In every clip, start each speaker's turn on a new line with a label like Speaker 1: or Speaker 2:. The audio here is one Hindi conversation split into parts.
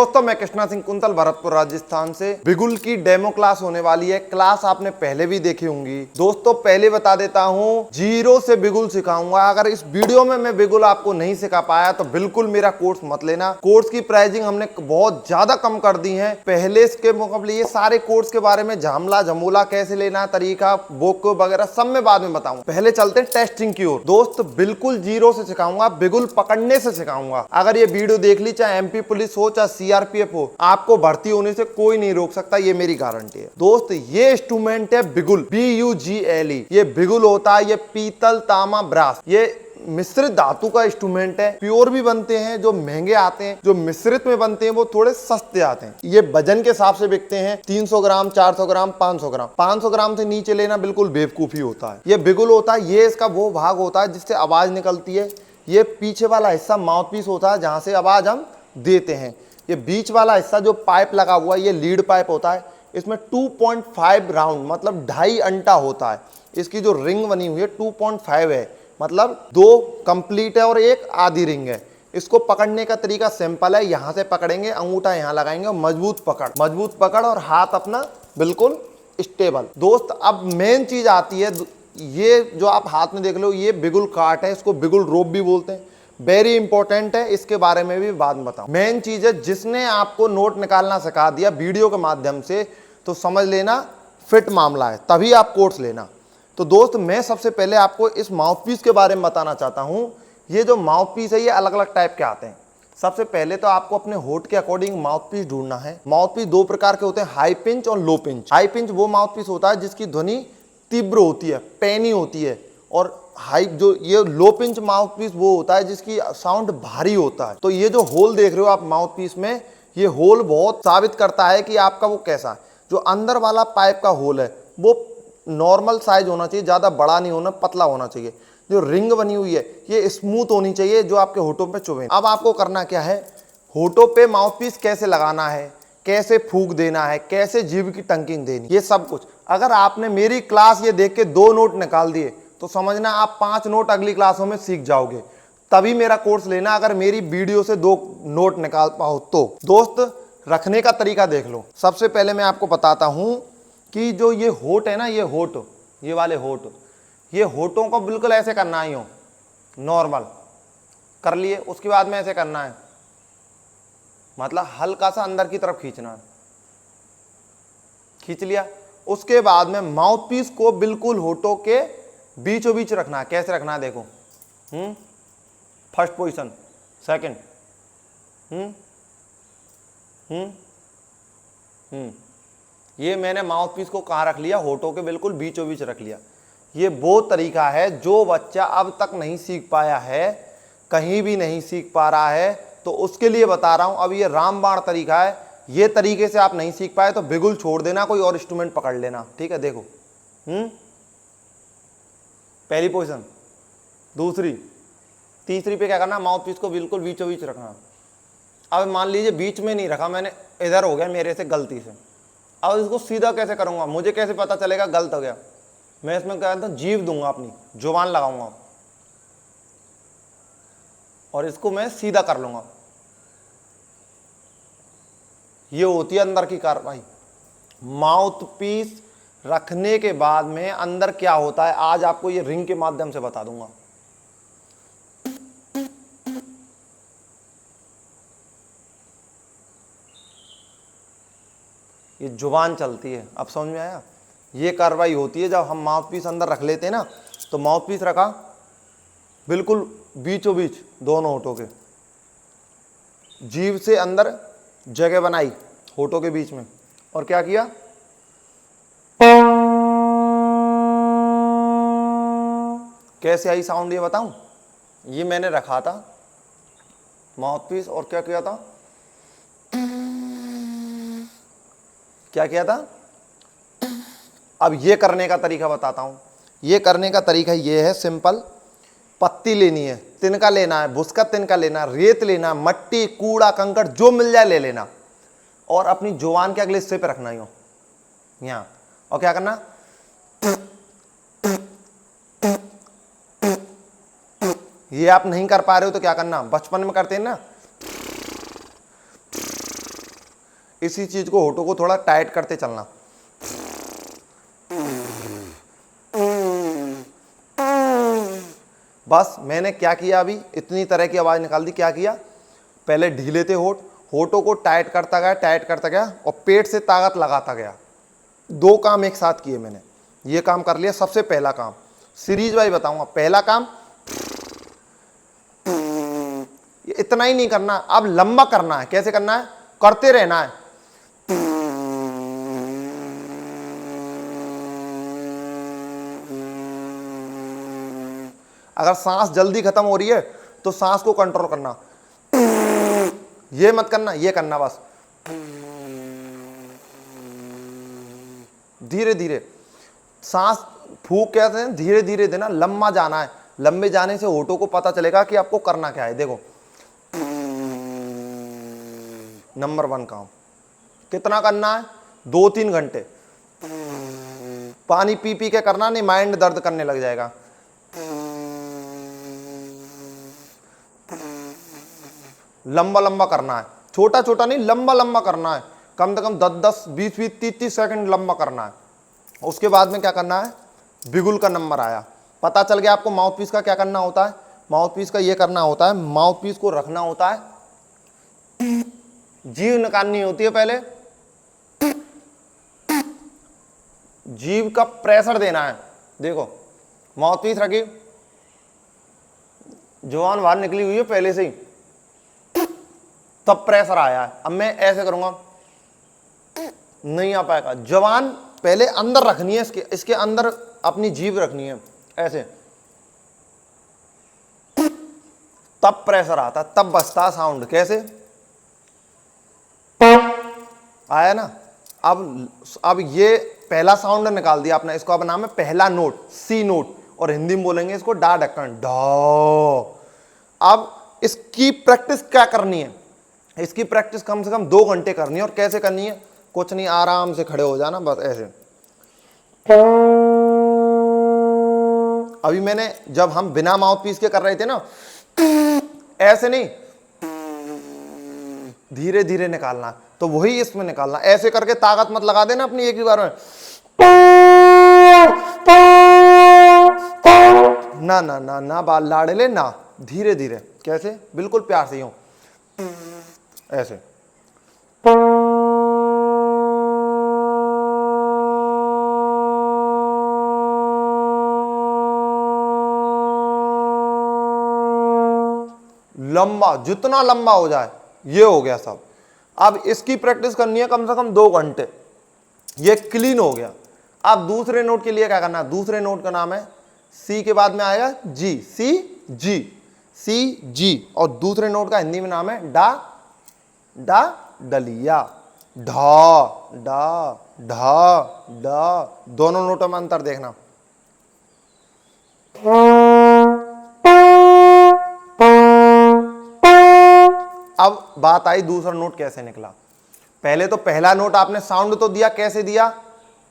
Speaker 1: दोस्तों मैं कृष्णा सिंह कुंतल भरतपुर राजस्थान से। बिगुल की डेमो क्लास होने वाली है। क्लास आपने पहले भी देखी होंगी। दोस्तों पहले बता देता हूं, जीरो से बिगुल सिखाऊंगा। अगर इस वीडियो में मैं बिगुल आपको नहीं सिखा पाया तो बिल्कुल मेरा कोर्स मत लेना। कोर्स की प्राइसिंग हमने बहुत ज्यादा कम कर दी है पहले के मुकाबले। ये सारे कोर्स के बारे में झामला झमूला कैसे लेना, तरीका, बुक वगैरह सब में बाद में बताऊंगा। पहले चलते हैं टेस्टिंग की ओर। दोस्त बिल्कुल जीरो से सिखाऊंगा, बिगुल पकड़ने से सिखाऊंगा। अगर ये वीडियो देख ली, चाहे एमपी पुलिस हो चाहे सीआरपीएफ हो, आपको भर्ती होने से कोई नहीं रोक सकता, ये मेरी गारंटी है। दोस्त ये इंस्ट्रूमेंट है बिगुल, BUGLE। ये बिगुल होता है, ये पीतल, तांबा, ब्रास, ये मिश्रित धातु का इंस्ट्रूमेंट है। प्योर भी बनते हैं जो महंगे आते हैं, जो मिश्रित में बनते हैं वो थोड़े सस्ते आते हैं। ये वजन के हिसाब से बिकते हैं, 300 ग्राम, 400 ग्राम, 500 ग्राम। 500 ग्राम से नीचे लेना बिल्कुल बेवकूफी होता है। ये बिगुल होता है, ये इसका वो भाग होता है जिससे आवाज निकलती है। ये पीछे वाला हिस्सा माउथ पीस होता है जहां से आवाज हम देते हैं। ये बीच वाला हिस्सा जो पाइप लगा हुआ है, ये लीड पाइप होता है। इसमें 2.5 राउंड मतलब 2.5 अंटा होता है। इसकी जो रिंग बनी हुई है 2.5 है, मतलब 2 कंप्लीट है और 1 आधी रिंग है। इसको पकड़ने का तरीका सिंपल है। यहां से पकड़ेंगे, अंगूठा यहां लगाएंगे और मजबूत पकड़ और हाथ अपना बिल्कुल स्टेबल। दोस्त अब मेन चीज आती है, ये जो आप हाथ में देख लो, ये बिगुल काट है, इसको बिगुल रोप भी बोलते हैं। वेरी इंपॉर्टेंट है, इसके बारे में भी बाद में बताऊं। मेन चीज है, जिसने आपको नोट निकालना सिखा दिया वीडियो के माध्यम से तो समझ लेना फिट मामला है, तभी आप कोर्स लेना। तो दोस्त मैं सबसे पहले आपको इस माउथपीस के बारे में बताना चाहता हूं। ये जो माउथपीस है ये अलग अलग टाइप के आते हैं। सबसे पहले तो आपको अपने होठ के अकॉर्डिंग माउथपीस ढूंढना है। माउथपीस 2 प्रकार के होते हैं, हाई पिंच और लो पिंच। हाई पिंच वो माउथपीस होता है जिसकी ध्वनि तीव्र होती है, पैनी होती है। और हाई जो ये लो पिंच माउथपीस वो होता है जिसकी साउंड भारी होता है। तो ये जो होल देख रहे हो आप माउथपीस में, ये होल बहुत साबित करता है कि आपका वो कैसा है। जो अंदर वाला पाइप का होल है वो नॉर्मल साइज होना चाहिए, ज्यादा बड़ा नहीं होना, पतला होना चाहिए। जो रिंग बनी हुई है ये स्मूथ होनी चाहिए, जो आपके होठों पे चुभे। अब आपको करना क्या है, होठों पे माउथपीस कैसे लगाना है, कैसे फूंक देना है, कैसे जीभ की टंकिंग देनी, ये सब कुछ। अगर आपने मेरी क्लास ये देख के 2 नोट निकाल दिए तो समझना आप 5 नोट अगली क्लासों में सीख जाओगे। तभी मेरा कोर्स लेना, अगर मेरी वीडियो से 2 नोट निकाल पाओ तो। दोस्त रखने का तरीका देख लो। सबसे पहले मैं आपको बताता हूं कि जो ये होठ है ना, ये होठ, ये वाले होठ, ये होठों को बिल्कुल ऐसे करना ही हो, नॉर्मल कर लिए। उसके बाद में ऐसे करना है, मतलब हल्का सा अंदर की तरफ खींचना है, खींच लिया। उसके बाद में माउथपीस को बिल्कुल होठों के बीचों बीच रखना है। कैसे रखना है देखो, फर्स्ट पोजीशन, सेकंड, ये मैंने माउथपीस को कहाँ रख लिया, होठों के बिल्कुल बीचों बीच रख लिया। ये वो तरीका है जो बच्चा अब तक नहीं सीख पाया है, कहीं भी नहीं सीख पा रहा है, तो उसके लिए बता रहा हूं। अब ये रामबाण तरीका है, ये तरीके से आप नहीं सीख पाए तो बिगुल छोड़ देना, कोई और इंस्ट्रूमेंट पकड़ लेना, ठीक है। देखो, पहली पोजीशन, दूसरी, तीसरी पे क्या करना, माउथपीस को बिल्कुल बीचों बीच रखना। अब मान लीजिए बीच में नहीं रखा मैंने, इधर हो गया मेरे से गलती से। अब इसको सीधा कैसे करूंगा, मुझे कैसे पता चलेगा गलत हो गया। मैं इसमें क्या करता हूं, जीभ दूंगा, अपनी जुबान लगाऊंगा और इसको मैं सीधा कर लूंगा। ये होती है अंदर की कार्रवाई। माउथपीस रखने के बाद में अंदर क्या होता है आज आपको ये रिंग के माध्यम से बता दूंगा। ये जुबान चलती है, अब समझ में आया। ये कार्रवाई होती है जब हम माउथपीस अंदर रख लेते हैं ना, तो माउथपीस रखा बिल्कुल बीचों बीच दोनों होठों के, जीभ से अंदर जगह बनाई होठों के बीच में, और क्या किया, कैसे आई साउंड ये बताऊं। ये मैंने रखा था माउथपीस और क्या किया था, क्या किया था। अब ये करने का तरीका बताता हूं। ये करने का तरीका ये है, सिंपल। पत्ती लेनी है, तिनका लेना है, भुसका तिनका लेना, रेत लेना, मट्टी, कूड़ा कंकड़ जो मिल जाए ले लेना, और अपनी जुबान के अगले हिस्से पे रखना ही यहाँ। और क्या करना, ये आप नहीं कर पा रहे हो तो क्या करना, बचपन में करते हैं ना, इसी चीज को होठों को थोड़ा टाइट करते चलना। बस मैंने क्या किया, अभी इतनी तरह की आवाज निकाल दी। क्या किया, पहले ढीले थे होठ, होठों को टाइट करता गया, टाइट करता गया और पेट से ताकत लगाता गया। 2 काम एक साथ किए मैंने, ये काम कर लिया। सबसे पहला काम सीरीज वाइज बताऊंगा। पहला काम ये इतना ही नहीं करना, अब लंबा करना है। कैसे करना है, करते रहना है। अगर सांस जल्दी खत्म हो रही है तो सांस को कंट्रोल करना, ये मत करना, ये करना बस धीरे धीरे। सांस फूंक कहते हैं, धीरे धीरे देना, लंबा जाना है। लंबे जाने से होठों को पता चलेगा कि आपको करना क्या है। देखो, नंबर 1 काम कितना करना है, 2-3 घंटे। पानी पी पी के करना, नहीं माइंड दर्द करने लग जाएगा। लंबा लंबा करना है, छोटा छोटा नहीं, लंबा लंबा करना है। कम से कम 10-10, 20-20, 30-30 सेकंड लंबा करना है। उसके बाद में क्या करना है, बिगुल का नंबर आया। पता चल गया आपको माउथ पीस का क्या करना होता है। माउथ पीस का ये करना होता है, माउथ पीस को रखना होता है, जीभ निकालनी होती है। पहले जीभ का प्रेशर देना है। देखो, माउथ पीस रखी, जुबान बाहर निकली हुई है पहले से ही, तब प्रेशर आया है। अब मैं ऐसे करूंगा, नहीं आ पाएगा। जुबान पहले अंदर रखनी है, इसके अंदर अपनी जीभ रखनी है ऐसे, तब प्रेशर आता, तब बजता साउंड। कैसे आया ना। अब ये पहला साउंड निकाल दिया आपने, इसको अब नाम है पहला नोट, सी नोट, और हिंदी में बोलेंगे इसको डा ढक्कन, डा। अब इसकी प्रैक्टिस क्या करनी है, इसकी प्रैक्टिस कम से कम 2 घंटे करनी है। और कैसे करनी है, कुछ नहीं, आराम से खड़े हो जाना, बस ऐसे। अभी मैंने, जब हम बिना माउथ पीस के कर रहे थे ना, ऐसे नहीं, धीरे धीरे निकालना, तो वही इसमें निकालना। ऐसे करके ताकत मत लगा देना अपनी एक ही बार में, ना ना ना ना, बाल लाड़ले ना, धीरे धीरे। कैसे, बिल्कुल प्यार से यूं, ऐसे। लंबा, जितना लंबा हो जाए। ये हो गया सब। अब इसकी प्रैक्टिस करनी है कम से कम 2 घंटे। ये क्लीन हो गया। अब दूसरे नोट के लिए क्या करना है, दूसरे नोट का नाम है, सी के बाद में आएगा जी, सी जी, सी जी। और दूसरे नोट का हिंदी में नाम है डा, डा डलिया, ढा डा ढा डा। दोनों नोटों में अंतर देखना। अब बात आई दूसरा नोट कैसे निकला। पहले तो पहला नोट आपने साउंड तो दिया, कैसे दिया,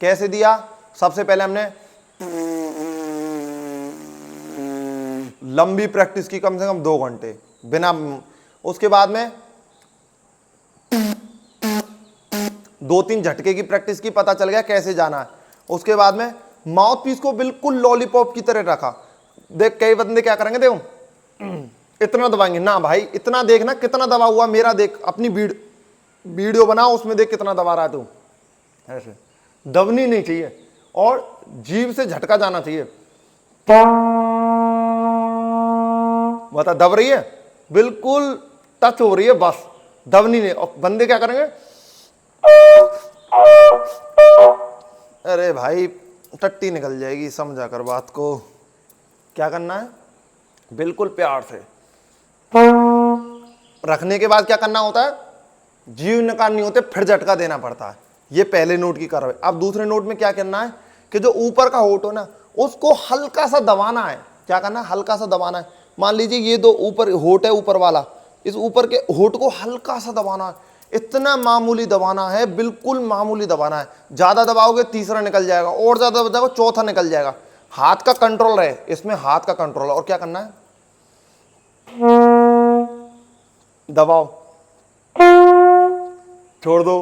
Speaker 1: कैसे दिया। सबसे पहले हमने लंबी प्रैक्टिस की, कम से कम 2 घंटे बिना। उसके बाद में 2-3 झटके की प्रैक्टिस की, पता चल गया कैसे जाना है। उसके बाद में माउथ पीस को बिल्कुल लॉलीपॉप की तरह रखा। देख, कई बंदे क्या करेंगे, देखो इतना दबाएंगे ना भाई, इतना देखना कितना दबा हुआ मेरा, देख अपनी वीडियो बनाओ, उसमें देख कितना दबा रहा है तू। ऐसे दबनी नहीं चाहिए और जीभ से झटका जाना चाहिए। बता, दब रही है, बिल्कुल टच हो रही है, बस दबनी नहीं। और बंदे क्या करेंगे, अरे भाई टट्टी निकल जाएगी, समझा कर बात को। क्या करना है, बिल्कुल प्यार से रखने के बाद क्या करना होता है, जीभ निकालनी होती है, फिर झटका देना पड़ता है। ये पहले नोट की कार्रवाई। अब दूसरे नोट में क्या करना है कि जो ऊपर का होठ हो ना, उसको हल्का सा दबाना है। क्या करना है, हल्का सा दबाना है। मान लीजिए ये 2 ऊपर होठ है, ऊपर वाला, इस ऊपर के होठ को हल्का सा दबाना है। इतना मामूली दबाना है, बिल्कुल मामूली दबाना है। ज्यादा दबाओगे तीसरा निकल जाएगा, और ज्यादा दबाओगे चौथा निकल जाएगा। हाथ का कंट्रोल रहे इसमें, हाथ का कंट्रोल। और क्या करना है, दबाओ, छोड़ दो,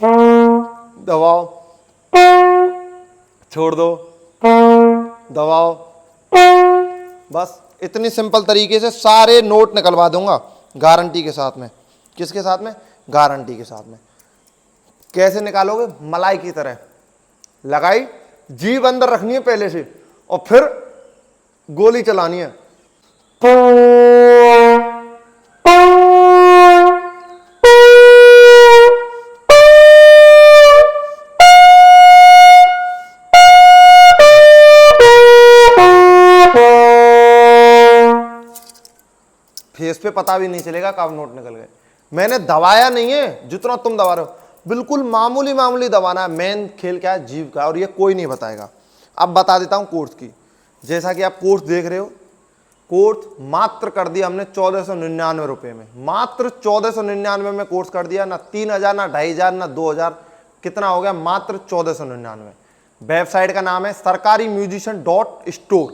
Speaker 1: दबाओ, छोड़ दो, दबाओ। बस इतनी सिंपल तरीके से सारे नोट निकलवा दूंगा गारंटी के साथ में। किसके साथ में? गारंटी के साथ में। कैसे निकालोगे? मलाई की तरह लगाई, जीभ अंदर रखनी है पहले से और फिर गोली चलानी है। फेस पे पता भी नहीं चलेगा कब नोट निकल गए। मैंने दबाया नहीं है जितना तुम दबा रहे हो, बिल्कुल मामूली मामूली दबाना है। मेन खेल क्या है? जीभ का, और ये कोई नहीं बताएगा। अब बता देता हूं कोर्स की। जैसा कि आप कोर्स देख रहे हो, कोर्स मात्र कर दिया हमने 1499 रुपये में। मात्र 1499 में कोर्स कर दिया। ना 3000, ना 2500, ना 2000, कितना हो गया? मात्र 1499। वेबसाइट का नाम है sarkarimusician.store।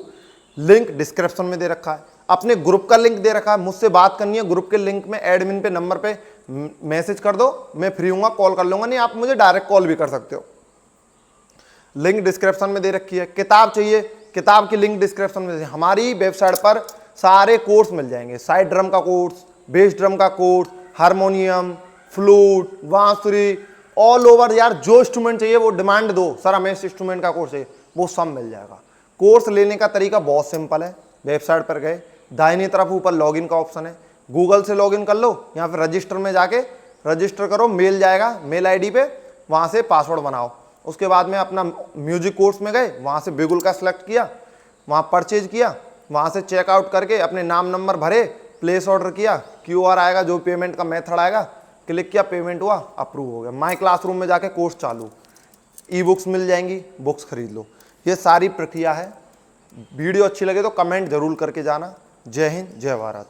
Speaker 1: लिंक डिस्क्रिप्शन में दे रखा है। अपने ग्रुप का लिंक दे रखा है। मुझसे बात करनी है, ग्रुप के लिंक में एडमिन पे नंबर पे मैसेज कर दो, मैं फ्री हूँ, कॉल कर लूंगा। नहीं, आप मुझे डायरेक्ट कॉल भी कर सकते हो। लिंक डिस्क्रिप्शन में दे रखी है। किताब चाहिए, किताब की लिंक डिस्क्रिप्शन में। हमारी वेबसाइट पर सारे कोर्स मिल जाएंगे। साइड ड्रम का कोर्स, बेस ड्रम का कोर्स, हारमोनियम, फ्लूट, बांसुरी, ऑल ओवर यार जो इंस्ट्रूमेंट चाहिए वो डिमांड दो, सर हमें इस इंस्ट्रूमेंट का कोर्स चाहिए, वो सब मिल जाएगा। कोर्स लेने का तरीका बहुत सिंपल है। वेबसाइट पर गए, दाहिनी तरफ ऊपर लॉगिन का ऑप्शन है, गूगल से लॉगिन कर लो या फिर रजिस्टर में जाके रजिस्टर करो, मेल जाएगा, मेल आईडी पे, वहाँ से पासवर्ड बनाओ। उसके बाद में अपना म्यूजिक कोर्स में गए, वहाँ से बिगुल का सिलेक्ट किया, वहाँ परचेज किया, वहाँ से चेकआउट करके अपने नाम नंबर भरे, प्लेस ऑर्डर किया, क्यूआर आएगा, जो पेमेंट का मेथड आएगा, क्लिक किया, पेमेंट हुआ, अप्रूव हो गया। माई क्लासरूम में जाके कोर्स चालू, ई बुक्स मिल जाएंगी, बुक्स खरीद लो। ये सारी प्रक्रिया है। वीडियो अच्छी लगे तो कमेंट जरूर करके जाना। जय हिंद, जय भारत।